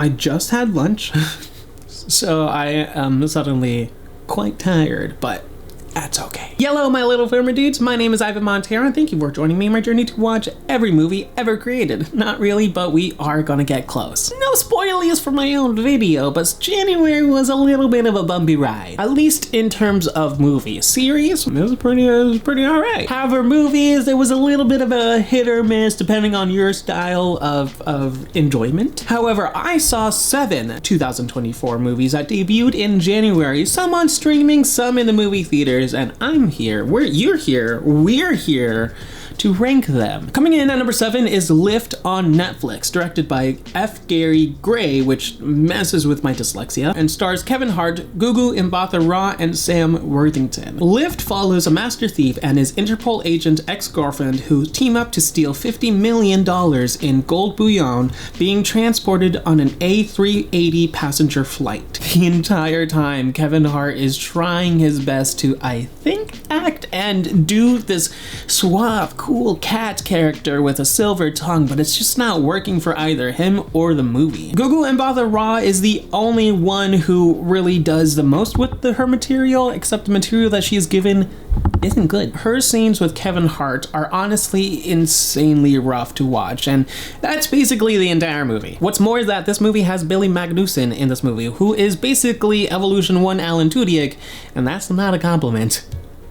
I just had lunch, so I am suddenly quite tired, but that's okay. Hello, my little filmer dudes. My name is Ivan Montero, and thank you for joining me in my journey to watch every movie ever created. Not really, but we are gonna get close. No spoilies for my own video, but January was a little bit of a bumpy ride. At least in terms of movies. Series, it was pretty alright. However, movies, there was a little bit of a hit or miss depending on your style of enjoyment. However, I saw 7 2024 movies that debuted in January, some on streaming, some in the movie theaters, and I'm here, we're here to rank them. Coming in at number 7 is Lift on Netflix, directed by F. Gary Gray, which messes with my dyslexia, and stars Kevin Hart, Gugu Mbatha-Raw, and Sam Worthington. Lift follows a master thief and his Interpol agent ex-girlfriend who team up to steal $50 million in gold bullion being transported on an A380 passenger flight. The entire time, Kevin Hart is trying his best to, I think, act and do this suave, cool cat character with a silver tongue, but it's just not working for either him or the movie. Gugu Mbatha-Raw is the only one who really does the most with her material, except the material that she is given isn't good. Her scenes with Kevin Hart are honestly insanely rough to watch, and that's basically the entire movie. What's more is that this movie has Billy Magnussen in this movie, who is basically Evolution 1 Alan Tudyk, and that's not a compliment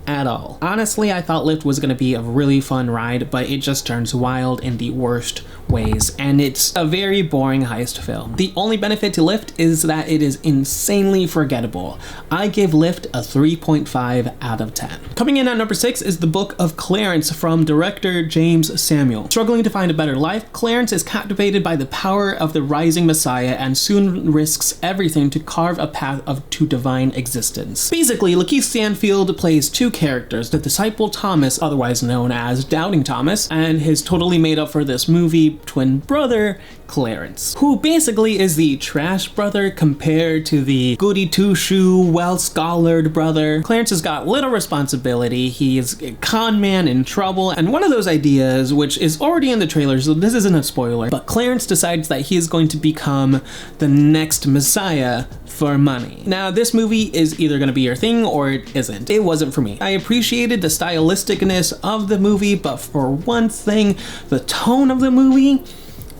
at all. Honestly, I thought Lift was gonna be a really fun ride, but it just turns wild in the worst ways, and it's a very boring heist film. The only benefit to Lift is that it is insanely forgettable. I give Lift a 3.5 out of 10. Coming in at number 6 is The Book of Clarence from director James Samuel. Struggling to find a better life, Clarence is captivated by the power of the rising Messiah and soon risks everything to carve a path to divine existence. Basically, Lakeith Stanfield plays 2 characters, the disciple Thomas, otherwise known as Doubting Thomas, and his totally made up for this movie twin brother, Clarence, who basically is the trash brother compared to the goody two-shoe, well-scholared brother. Clarence has got little responsibility, he's a con man in trouble, and one of those ideas, which is already in the trailer, so this isn't a spoiler, but Clarence decides that he is going to become the next Messiah for money. Now, this movie is either going to be your thing or it isn't. It wasn't for me. I appreciated the stylisticness of the movie, but for one thing, the tone of the movie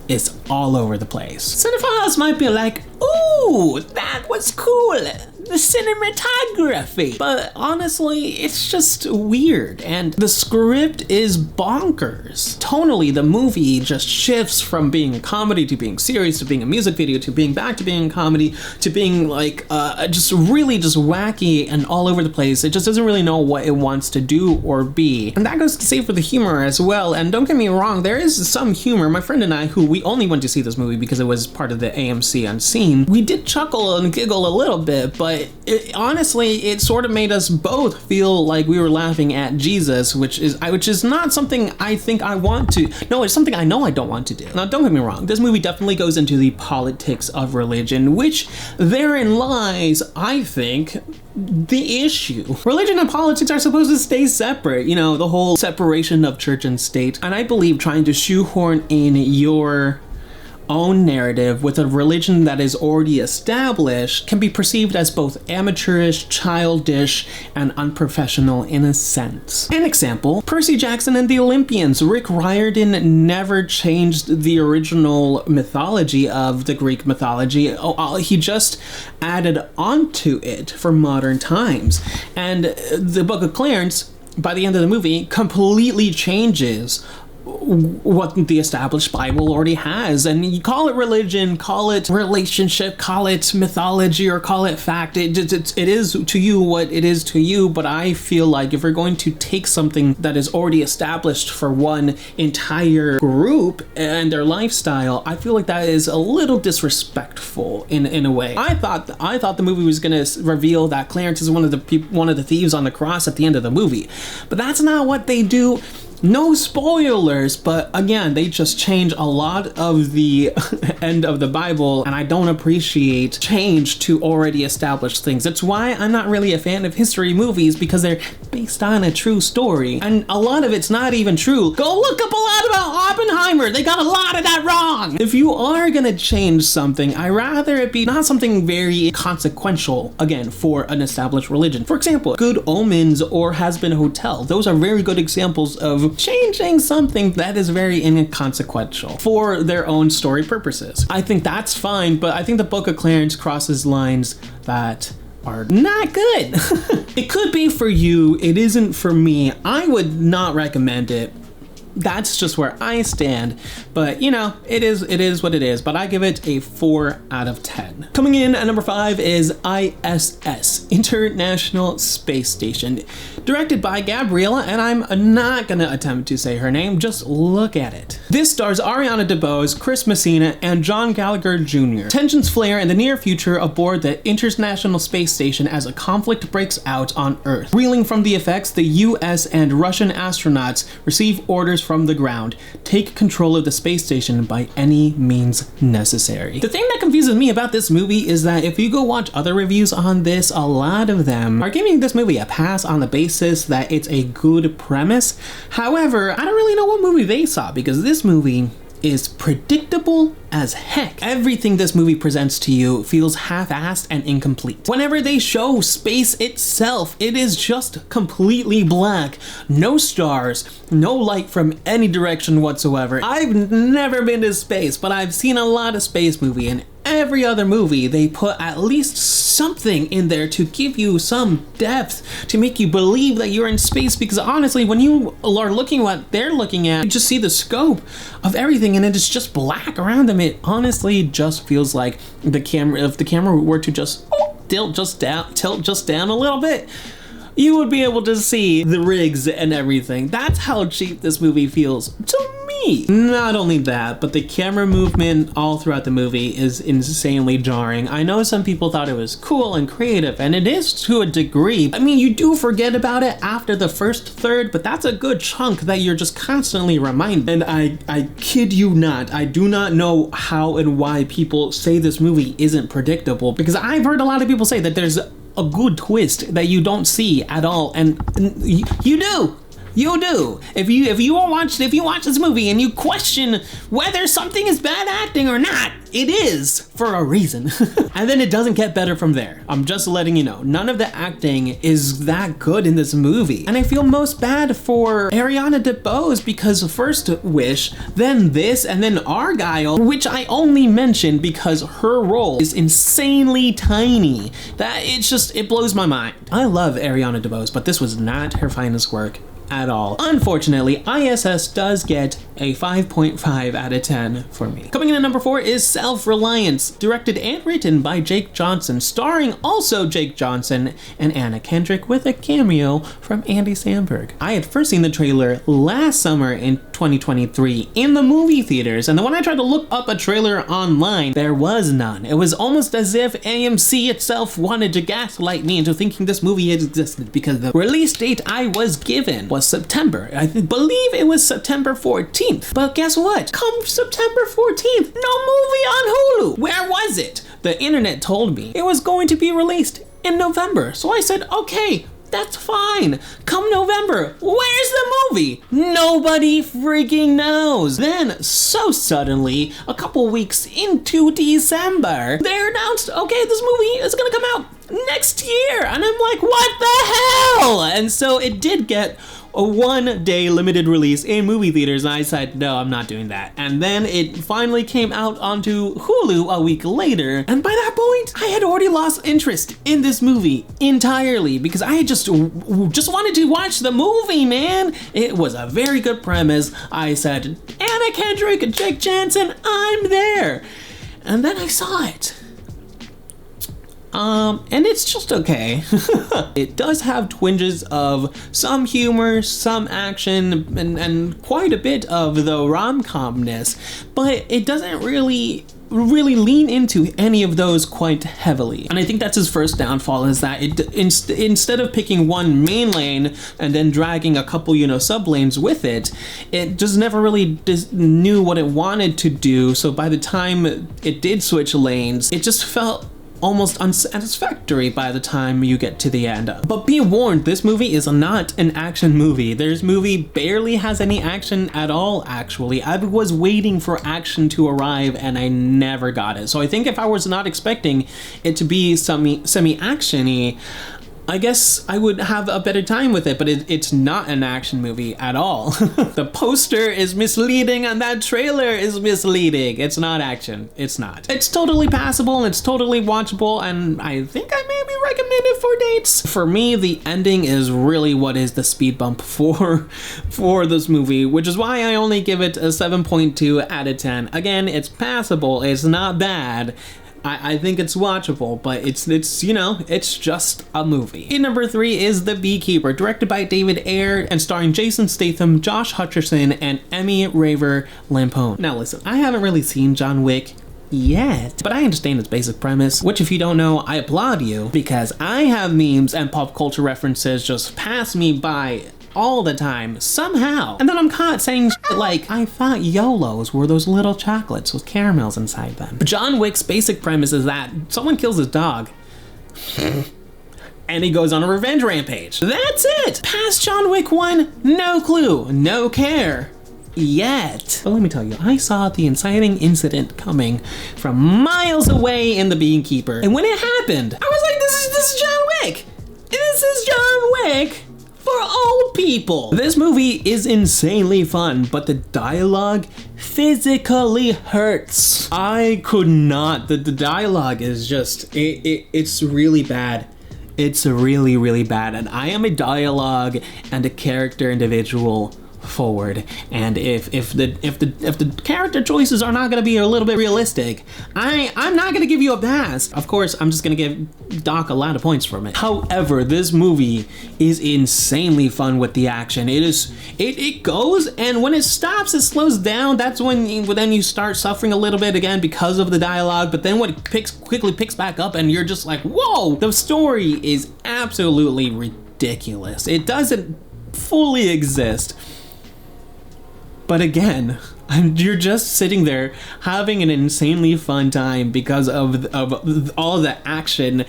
is all over the place. Cinephiles might be like, ooh, that was cool, the cinematography. But honestly, it's just weird, and the script is bonkers. Tonally, the movie just shifts from being a comedy to being serious to being a music video to being back to being a comedy to being like just really just wacky and all over the place. It just doesn't really know what it wants to do or be. And that goes to say for the humor as well. And don't get me wrong, there is some humor. My friend and I, who we only went to see this movie because it was part of the AMC Unseen, we did chuckle and giggle a little bit, but honestly, it sort of made us both feel like we were laughing at Jesus, which is not something I think I want to. No, it's something I know I don't want to do. Now, don't get me wrong, this movie definitely goes into the politics of religion, which therein lies, I think, the issue. Religion and politics are supposed to stay separate, you know, the whole separation of church and state. And I believe trying to shoehorn in your own narrative with a religion that is already established can be perceived as both amateurish, childish, and unprofessional in a sense. An example, Percy Jackson and the Olympians. Rick Riordan never changed the original mythology of the Greek mythology. He just added onto it for modern times. And the Book of Clarence, by the end of the movie, completely changes what the established Bible already has. And you call it religion, call it relationship, call it mythology, or call it fact. It is to you what it is to you, but I feel like if we're going to take something that is already established for one entire group and their lifestyle, I feel like that is a little disrespectful in a way. I thought the movie was going to reveal that Clarence is one of the thieves on the cross at the end of the movie, but that's not what they do. No spoilers, but again, they just change a lot of the end of the Bible, and I don't appreciate change to already established things. That's why I'm not really a fan of history movies, because they're based on a true story, and a lot of it's not even true. Go look up a lot about Oppenheimer. They got a lot of that wrong. If you are gonna change something, I'd rather it be not something very consequential, again, for an established religion. For example, Good Omens or Has Been Hotel. Those are very good examples of changing something that is very inconsequential for their own story purposes. I think that's fine, but I think the Book of Clarence crosses lines that are not good. It could be for you, it isn't for me. I would not recommend it. That's just where I stand, but you know, it is what it is, but I give it a 4 out of 10. Coming in at number 5 is ISS, International Space Station, directed by Gabriella, and I'm not gonna attempt to say her name, just look at it. This stars Ariana DeBose, Chris Messina, and John Gallagher Jr. Tensions flare in the near future aboard the International Space Station as a conflict breaks out on Earth. Reeling from the effects, the US and Russian astronauts receive orders from the ground. Take control of the space station by any means necessary. The thing that confuses me about this movie is that if you go watch other reviews on this, a lot of them are giving this movie a pass on the basis that it's a good premise. However, I don't really know what movie they saw, because this movie is predictable as heck. Everything this movie presents to you feels half-assed and incomplete. Whenever they show space itself, it is just completely black. No stars, no light from any direction whatsoever. I've never been to space, but I've seen a lot of space movie, and every other movie they put at least something in there to give you some depth, to make you believe that you're in space, because honestly, when you are looking at what they're looking at, you just see the scope of everything and it is just black around them. It honestly just feels like the camera, if the camera were to just tilt just down a little bit, you would be able to see the rigs and everything. That's how cheap this movie feels to me. Not only that, but the camera movement all throughout the movie is insanely jarring. I know some people thought it was cool and creative, and it is to a degree. I mean, you do forget about it after the first third, but that's a good chunk that you're just constantly reminded. And I kid you not, I do not know how and why people say this movie isn't predictable, because I've heard a lot of people say that there's a good twist that you don't see at all, and you do. You do. If you watch this movie and you question whether something is bad acting or not, it is for a reason. And then it doesn't get better from there. I'm just letting you know. None of the acting is that good in this movie. And I feel most bad for Ariana DeBose, because first Wish, then this, and then Argyle, which I only mentioned because her role is insanely tiny. That it blows my mind. I love Ariana DeBose, but this was not her finest work at all. Unfortunately, ISS does get a 5.5 out of 10 for me. Coming in at number 4 is Self-Reliance, directed and written by Jake Johnson, starring also Jake Johnson and Anna Kendrick, with a cameo from Andy Samberg. I had first seen the trailer last summer in 2023 in the movie theaters, and then when I tried to look up a trailer online, there was none. It was almost as if AMC itself wanted to gaslight me into thinking this movie existed, because the release date I was given was September. I believe it was September 14th. But guess what? Come September 14th, no movie on Hulu. Where was it? The internet told me it was going to be released in November. So I said, okay, that's fine. Come November, where's the movie? Nobody freaking knows. Then, so suddenly, a couple weeks into December, they announced, okay, this movie is gonna come out next year. And I'm like, what the hell? And so it did get a 1-day limited release in movie theaters, and I said, no, I'm not doing that. And then it finally came out onto Hulu a week later, and by that point, I had already lost interest in this movie entirely, because I just wanted to watch the movie, man. It was a very good premise. I said, Anna Kendrick and Jake Johnson, I'm there. And then I saw it. And it's just okay. It does have twinges of some humor, some action, and quite a bit of the rom-comness, but it doesn't really really lean into any of those quite heavily. And I think that's his first downfall, is that instead of picking one main lane and then dragging a couple, sub lanes with it, it just never really knew what it wanted to do. So by the time it did switch lanes, it just felt almost unsatisfactory by the time you get to the end. But be warned, this movie is not an action movie. This movie barely has any action at all, actually. I was waiting for action to arrive and I never got it. So I think if I was not expecting it to be semi-action-y, I guess I would have a better time with it, but it's not an action movie at all. The poster is misleading and that trailer is misleading. It's not action. It's not. It's totally passable and it's totally watchable, and I think I maybe recommend it for dates. For me, the ending is really what is the speed bump for this movie, which is why I only give it a 7.2 out of 10. Again, it's passable. It's not bad. I think it's watchable, but it's just a movie. In number 3 is The Beekeeper, directed by David Ayer and starring Jason Statham, Josh Hutcherson, and Emmy Raver Lampone. Now listen, I haven't really seen John Wick yet, but I understand its basic premise, which if you don't know, I applaud you, because I have memes and pop culture references just pass me by all the time, somehow. And then I'm caught saying shit like, I thought YOLOs were those little chocolates with caramels inside them. John Wick's basic premise is that someone kills his dog and he goes on a revenge rampage. That's it! Past John Wick 1, no clue, no care. Yet. But let me tell you, I saw the inciting incident coming from miles away in The Beekeeper. And when it happened, I was like, this is John Wick! This is John Wick! For old people. This movie is insanely fun, but the dialogue physically hurts. I could not. The dialogue is just, it's really bad. It's really, really bad. And I am a dialogue and a character individual forward, and if the character choices are not going to be a little bit realistic, I'm not going to give you a pass. Of course, I'm just going to give Doc a lot of points from it. However, this movie is insanely fun with the action. It goes, and when it stops, it slows down. That's when you start suffering a little bit again because of the dialogue. But then when it quickly picks back up, and you're just like, whoa! The story is absolutely ridiculous. It doesn't fully exist. But again, you're just sitting there having an insanely fun time because of all the action.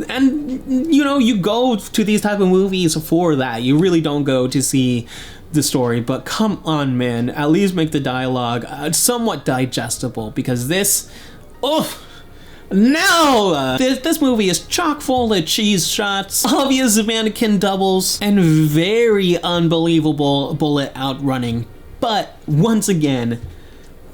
And, you go to these type of movies for that. You really don't go to see the story. But come on, man. At least make the dialogue somewhat digestible, because this... No! This movie is chock full of cheese shots, obvious mannequin doubles, and very unbelievable bullet outrunning. But once again,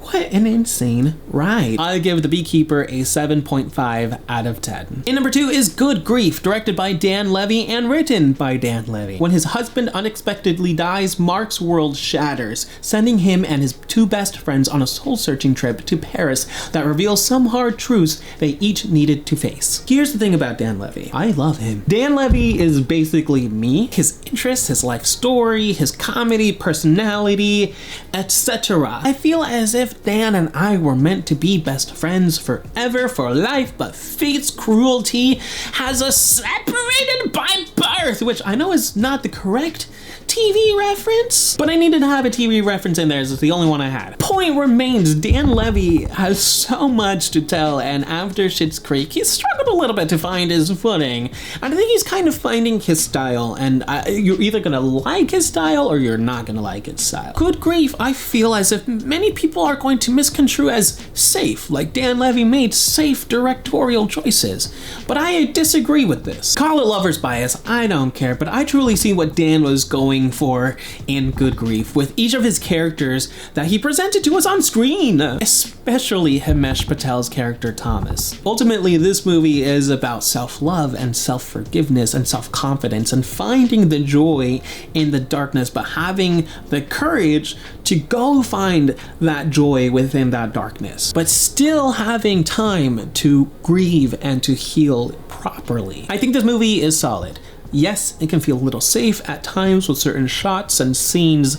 what an insane ride. I give The Beekeeper a 7.5 out of 10. In number 2 is Good Grief, directed by Dan Levy and written by Dan Levy. When his husband unexpectedly dies, Mark's world shatters, sending him and his 2 best friends on a soul-searching trip to Paris that reveals some hard truths they each needed to face. Here's the thing about Dan Levy. I love him. Dan Levy is basically me. His interests, his life story, his comedy, personality, etc. I feel as if Dan and I were meant to be best friends forever, for life, but fate's cruelty has us separated by birth, which I know is not the correct TV reference, but I needed to have a TV reference in there, as it's the only one I had. Point remains, Dan Levy has so much to tell, and after Schitt's Creek, he's struggled a little bit to find his footing. And I think he's kind of finding his style, and you're either gonna like his style or you're not gonna like his style. Good Grief, I feel as if many people are going to misconstrue as safe, like Dan Levy made safe directorial choices. But I disagree with this. Call it lover's bias, I don't care, but I truly see what Dan was going for in Good Grief with each of his characters that he presented to us on screen, especially Himesh Patel's character Thomas. Ultimately, this movie is about self-love and self-forgiveness and self-confidence and finding the joy in the darkness, but having the courage to go find that joy within that darkness, but still having time to grieve and to heal properly. I think this movie is solid. Yes, it can feel a little safe at times with certain shots and scenes.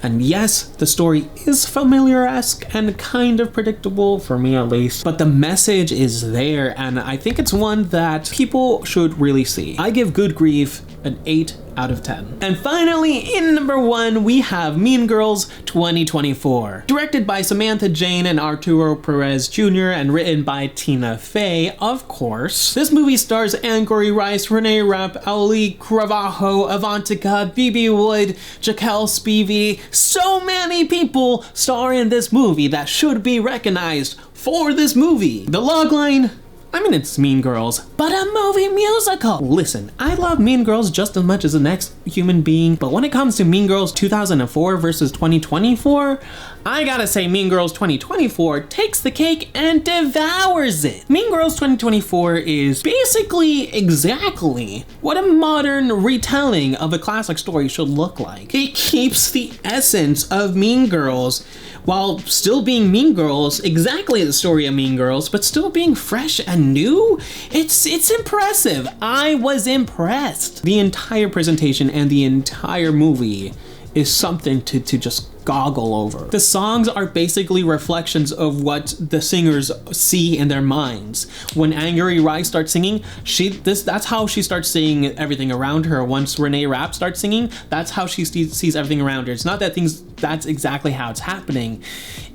And yes, the story is familiar-esque and kind of predictable, for me at least. But the message is there, and I think it's one that people should really see. I give Good Grief an 8 out of 10. And finally, in number 1, we have Mean Girls 2024. Directed by Samantha Jane and Arturo Perez Jr. and written by Tina Fey, of course. This movie stars Angourie Rice, Renee Rapp, Ali Cravajo, Avantika, Phoebe Wood, Jaquel Spivey. So many people star in this movie that should be recognized for this movie. The logline, I mean, it's Mean Girls, but a movie musical. Listen, I love Mean Girls just as much as the next human being, but when it comes to Mean Girls 2004 versus 2024, I gotta say Mean Girls 2024 takes the cake and devours it. Mean Girls 2024 is basically exactly what a modern retelling of a classic story should look like. It keeps the essence of Mean Girls while still being Mean Girls, exactly the story of Mean Girls, but still being fresh and new. It's impressive. I was impressed. The entire presentation and the entire movie is something to just goggle over. The songs are basically reflections of what the singers see in their minds. When Angourie Rice starts singing, that's how she starts seeing everything around her. Once Renee Rapp starts singing, that's how she sees everything around her. It's not that that's exactly how it's happening.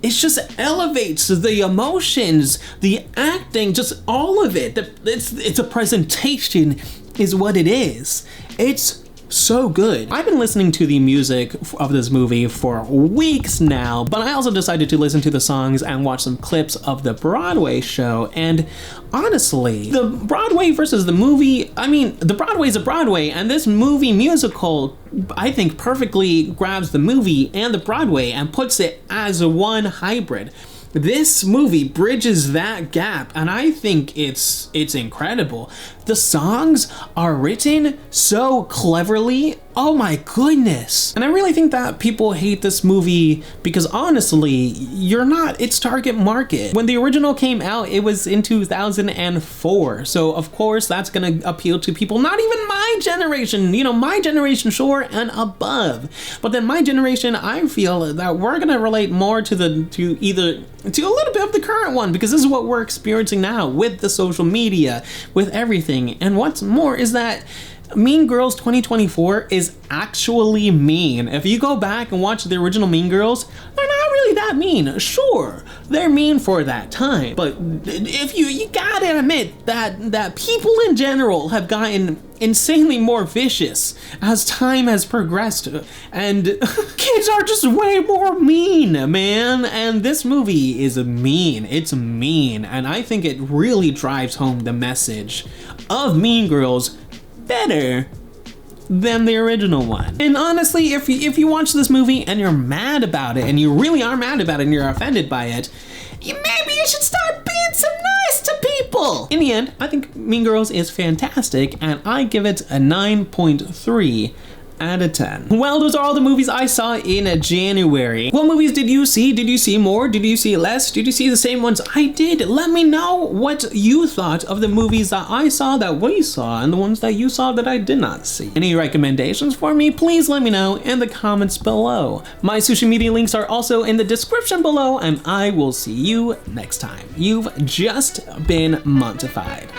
It just elevates the emotions, the acting, just all of it. It's a presentation is what it is. It's so good. I've been listening to the music of this movie for weeks now, but I also decided to listen to the songs and watch some clips of the Broadway show, and honestly, the Broadway versus the movie, I mean, the Broadway's a Broadway, and this movie musical, I think, perfectly grabs the movie and the Broadway and puts it as a one hybrid. This movie bridges that gap, and I think it's incredible. The songs are written so cleverly. Oh my goodness. And I really think that people hate this movie because honestly, you're not its target market. When the original came out, it was in 2004. So of course that's gonna appeal to people, not even my generation, my generation sure and above. But then my generation, I feel that we're gonna relate more to a little bit of the current one, because this is what we're experiencing now with the social media, with everything. And what's more is that Mean Girls 2024 is actually mean. If you go back and watch the original Mean Girls, they're not really that mean. Sure, they're mean for that time, but if you gotta admit that people in general have gotten insanely more vicious as time has progressed, and kids are just way more mean, man. And this movie is mean. It's mean, and I think it really drives home the message of Mean Girls better than the original one. And honestly, if you watch this movie and you're mad about it, and you really are mad about it and you're offended by it, maybe you should start being some nice to people. In the end, I think Mean Girls is fantastic, and I give it a 9.3 out of 10. Well, those are all the movies I saw in January. What movies did you see? Did you see more? Did you see less? Did you see the same ones I did? Let me know what you thought of the movies that I saw, that we saw, and the ones that you saw that I did not see. Any recommendations for me? Please let me know in the comments below. My social media links are also in the description below, and I will see you next time. You've just been Montified.